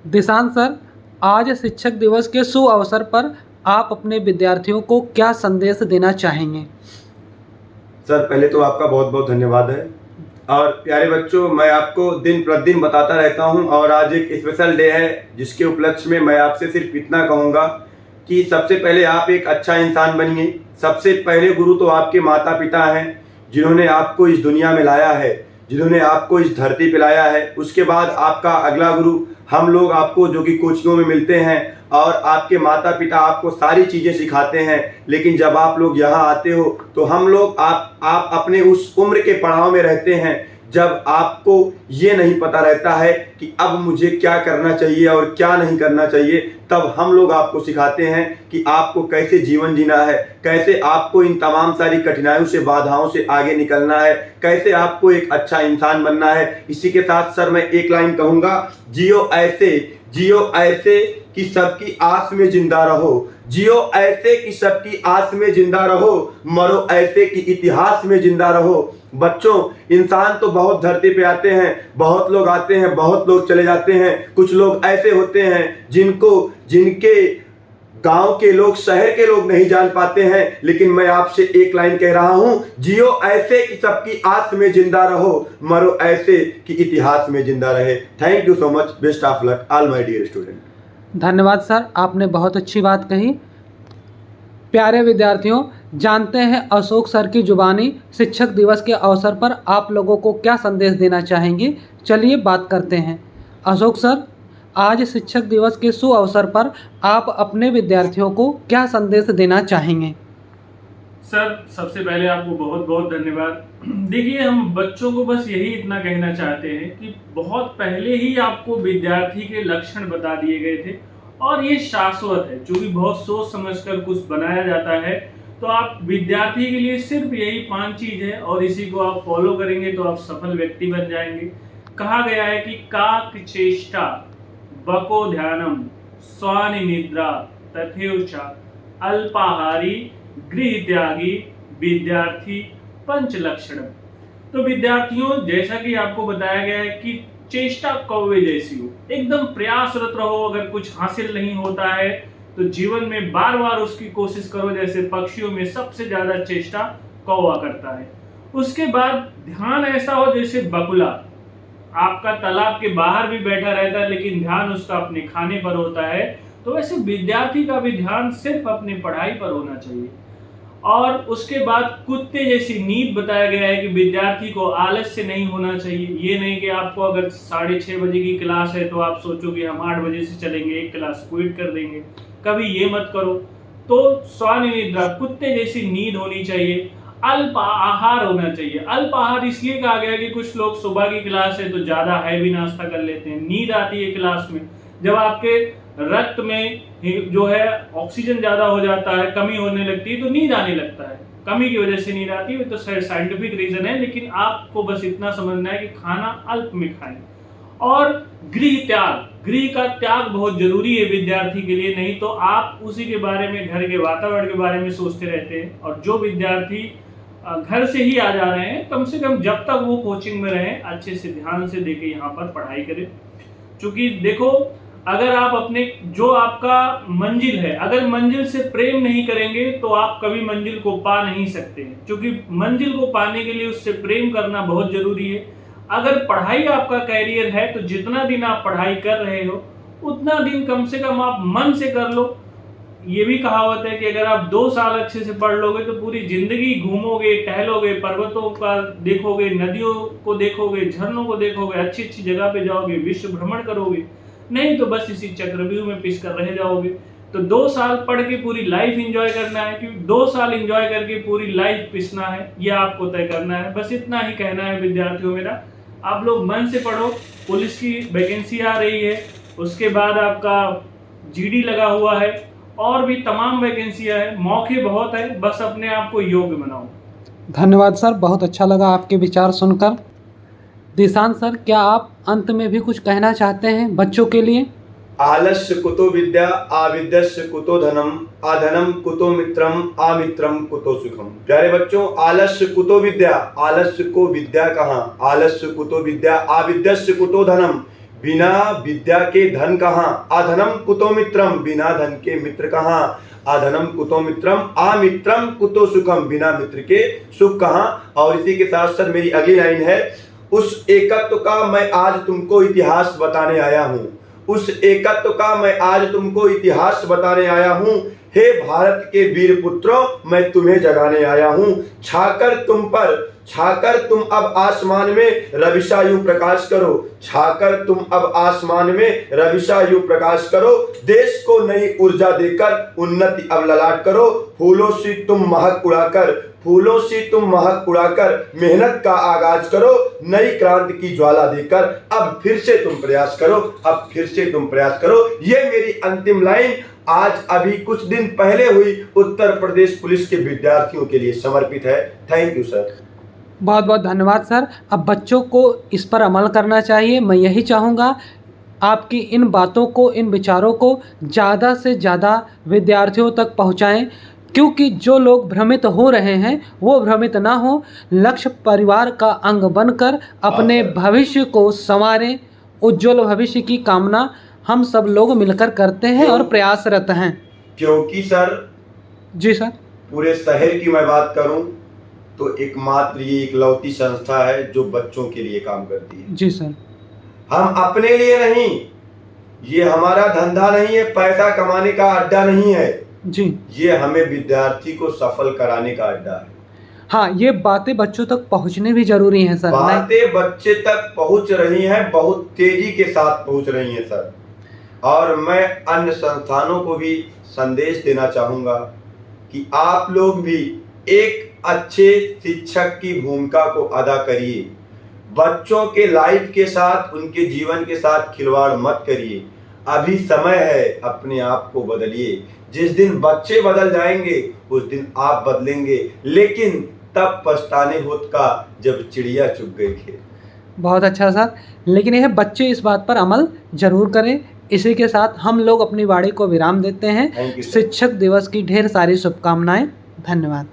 Dishant sir, आज शिक्षक दिवस के शुभ अवसर पर आप अपने विद्यार्थियों को क्या संदेश देना चाहेंगे? सर, पहले तो आपका बहुत बहुत धन्यवाद है। और प्यारे बच्चों, मैं आपको दिन प्रतिदिन बताता रहता हूं और आज एक स्पेशल डे है जिसके उपलक्ष्य में मैं आपसे सिर्फ इतना कहूँगा कि सबसे पहले आप एक अच्छा इंसान बनिए। सबसे पहले गुरु तो आपके माता पिता हैं, जिन्होंने आपको इस दुनिया में लाया है, जिन्होंने आपको इस धरती पे लाया है। उसके बाद आपका अगला गुरु हम लोग आपको जो कि कोचिंगों में मिलते हैं, और आपके माता पिता आपको सारी चीज़ें सिखाते हैं। लेकिन जब आप लोग यहाँ आते हो तो हम लोग आप अपने उस उम्र के पड़ाव में रहते हैं जब आपको ये नहीं पता रहता है कि अब मुझे क्या करना चाहिए और क्या नहीं करना चाहिए। तब हम लोग आपको सिखाते हैं कि आपको कैसे जीवन जीना है, कैसे आपको इन तमाम सारी कठिनाइयों से, बाधाओं से आगे निकलना है, कैसे आपको एक अच्छा इंसान बनना है। इसी के साथ सर मैं एक लाइन कहूँगा, जियो ऐसे कि सबकी आस में जिंदा रहो। जियो ऐसे कि सबकी आस में जिंदा रहो, मरो ऐसे कि इतिहास में जिंदा रहो। बच्चों, इंसान तो बहुत धरती पे आते हैं, बहुत लोग आते हैं, बहुत लोग चले जाते हैं। कुछ लोग ऐसे होते हैं जिनके गांव के लोग, शहर के लोग नहीं जान पाते हैं। लेकिन मैं आपसे एक लाइन कह रहा हूं, जियो ऐसे कि सबकी आस में जिंदा रहो, मरो ऐसे कि इतिहास में जिंदा रहे। Thank you so much. Best of luck all my dear student. धन्यवाद सर, आपने बहुत अच्छी बात कही। प्यारे विद्यार्थियों, जानते हैं अशोक सर की जुबानी शिक्षक दिवस के अवसर पर आप लोगों को क्या संदेश देना चाहेंगे। चलिए बात करते हैं। अशोक सर, आज शिक्षक दिवस के शुभ अवसर पर आप अपने विद्यार्थियों को क्या संदेश देना चाहेंगे? सर, सबसे पहले आपको बहुत बहुत धन्यवाद। देखिए, हम बच्चों को बस यही इतना कहना चाहते हैं कि बहुत पहले ही आपको विद्यार्थी के लक्षण बता दिए गए थे और ये शाश्वत है। चूंकि बहुत सोच समझकर कुछ बनाया जाता है, तो आप विद्यार्थी के लिए सिर्फ यही 5 चीज है और इसी को आप फॉलो करेंगे तो आप सफल व्यक्ति बन जाएंगे। कहा गया है कि काक चेष्टा, बको ध्यानम, स्वानि निद्रा, तथेव अल्पाहारी, गृह त्यागी, विद्यार्थी पंच लक्षण। तो विद्यार्थियों, जैसा कि आपको बताया गया है कि चेष्टा कौवे जैसी हो, एकदम प्रयासरत रहो। अगर कुछ हासिल नहीं होता है तो जीवन में बार बार उसकी कोशिश करो। जैसे पक्षियों में सबसे ज्यादा चेष्टा कौवा करता है। उसके बाद ध्यान ऐसा हो जैसे बगुला, आपका तालाब के बाहर भी बैठा रहता है लेकिन ध्यान उसका अपने खाने पर होता है। तो वैसे विद्यार्थी का भी ध्यान सिर्फ अपनी पढ़ाई पर होना चाहिए। और उसके बाद कुत्ते जैसी नींद बताया गया है कि विद्यार्थी को आलस्य नहीं होना चाहिए। ये नहीं कि आपको अगर 6:30 बजे की क्लास है तो आप सोचो कि हम 8 बजे से चलेंगे, एक क्लास क्विट कर देंगे। कभी ये मत करो। तो स्वानि निद्रा, कुत्ते जैसी नींद होनी चाहिए। अल्प आहार होना चाहिए। अल्प आहार इसलिए कहा गया कि कुछ लोग सुबह की क्लास है तो ज्यादा हैवी नाश्ता कर लेते हैं, नींद आती है क्लास में। जब आपके रक्त में जो है ऑक्सीजन ज्यादा हो जाता है, कमी होने लगती है तो नींद आने लगता है। कमी की वजह से नींद आती है, तो साइंटिफिक रीजन है। लेकिन आपको बस इतना समझना है कि खाना अल्प में खाएं। और गृह त्याग, गृह का त्याग बहुत जरूरी है विद्यार्थी के लिए। नहीं तो आप उसी के बारे में, घर के वातावरण के बारे में सोचते रहते हैं। और जो विद्यार्थी घर से ही आ जा रहे हैं, कम से कम जब तक वो कोचिंग में रहें, अच्छे से ध्यान से देके यहाँ पर पढ़ाई करें। क्योंकि देखो, अगर आप अपने जो आपका मंजिल है, अगर मंजिल से प्रेम नहीं करेंगे तो आप कभी मंजिल को पा नहीं सकते। क्योंकि मंजिल को पाने के लिए उससे प्रेम करना बहुत जरूरी है। अगर पढ़ाई आपका कैरियर है तो जितना दिन आप पढ़ाई कर रहे हो उतना दिन कम से कम आप मन से कर लो। ये भी कहावत है कि अगर आप 2 साल अच्छे से पढ़ लोगे तो पूरी जिंदगी घूमोगे, टहलोगे, पर्वतों का देखोगे, नदियों को देखोगे, झरनों को देखोगे, अच्छी अच्छी जगह पे जाओगे, विश्व भ्रमण करोगे। नहीं तो बस इसी चक्रव्यूह में पिस कर रह जाओगे। तो 2 साल पढ़ के पूरी लाइफ एंजॉय करना है, क्योंकि 2 साल एंजॉय करके पूरी लाइफ पिसना है, ये आपको तय करना है। बस इतना ही कहना है विद्यार्थियों मेरा। आप लोग मन से पढ़ो। पुलिस की वैकेंसी आ रही है, उसके बाद आपका जीडी लगा हुआ है, और भी तमाम वैकेंसियां हैं, मौके बहुत है। बस अपने आप को योग्य बनाओ। धन्यवाद सर, बहुत अच्छा लगा आपके विचार सुनकर। दिशांत सर, क्या आप अंत में भी कुछ कहना चाहते हैं बच्चों के लिए? आलस्य कुतो विद्या, आविद्यस्य कुतो धनम, अधनम कुतो मित्रम, अमित्रम कुतो सुखम। प्यारे बच्चों, आलस्य कुतो विद्या, आलस्य को विद्या कहाँ, आलस्य कुतो विद्या, आविद्यस्य कुतो धनम, बिना विद्या के धन कहाँ, अधनम कुतो मित्रम, बिना धन के मित्र कहाँ, अधनम कुतो मित्रम, अमित्रम कुतो सुखम, बिना मित्र के सुख कहाँ। और इसी के साथ साथ मेरी अगली लाइन है, उस एकत्व का मैं आज तुमको इतिहास बताने आया हूँ, उस एकत्व का मैं आज तुमको इतिहास बताने आया हूँ। हे भारत के वीर पुत्रों, मैं तुम्हें जगाने आया हूँ। छाकर तुम अब आसमान में रविशा यूं प्रकाश करो, छाकर तुम अब आसमान में रविशा यूं प्रकाश करो। देश को नई ऊर्जा देकर उन्नति अब ललाट करो। फूलों से तुम महक उड़ाकर मेहनत का आगाज करो। नई क्रांति की ज्वाला देकर अब फिर से तुम प्रयास करो। ये मेरी अंतिम लाइन आज अभी कुछ दिन पहले हुई उत्तर प्रदेश पुलिस के विद्यार्थियों के लिए समर्पित है। Thank you sir. बहुत बहुत धन्यवाद सर। अब बच्चों को इस पर अमल करना चाहिए। मैं यही चाहूँगा आपकी इन बातों को, इन विचारों को ज़्यादा से ज़्यादा विद्यार्थियों तक पहुँचाएं, क्योंकि जो लोग भ्रमित हो रहे हैं वो भ्रमित ना हो। लक्ष्य परिवार का अंग बनकर अपने भविष्य को संवारें। उज्ज्वल भविष्य की कामना हम सब लोग मिलकर करते हैं और प्रयासरत हैं। क्योंकि सर, जी सर, पूरे शहर की मैं बात करूं तो एकमात्र ये इकलौती संस्था है जो बच्चों के लिए काम करती है। जी सर। हम अपने लिए नहीं, ये हमारा धंधा नहीं है, पैसा कमाने का अड्डा नहीं है जी, ये हमें विद्यार्थी को सफल कराने का अड्डा है। हाँ, ये बातें बच्चों तक पहुंचने भी जरूरी हैं सर। बातें बच्चे तक पहुंच रही हैं, बहुत तेजी के साथ पहुंच रही हैं सर। और मैं अन्य संस्थानों को भी संदेश देना चाहूँगा कि आप लोग भी एक अच्छे शिक्षक की भूमिका को अदा करिए। बच्चों के लाइफ के साथ, उनके जीवन के साथ खिलवाड़ मत करिए। अभी समय है, अपने आप को बदलिए। जिस दिन बच्चे बदल जाएंगे उस दिन आप बदलेंगे, लेकिन तब पछताने होत का जब चिड़िया चुग गई खेत। बहुत अच्छा सर, लेकिन यह बच्चे इस बात पर अमल जरूर करें। इसी के साथ हम लोग अपनी वाणी को विराम देते हैं। शिक्षक दिवस की ढेर सारी शुभकामनाएं। धन्यवाद।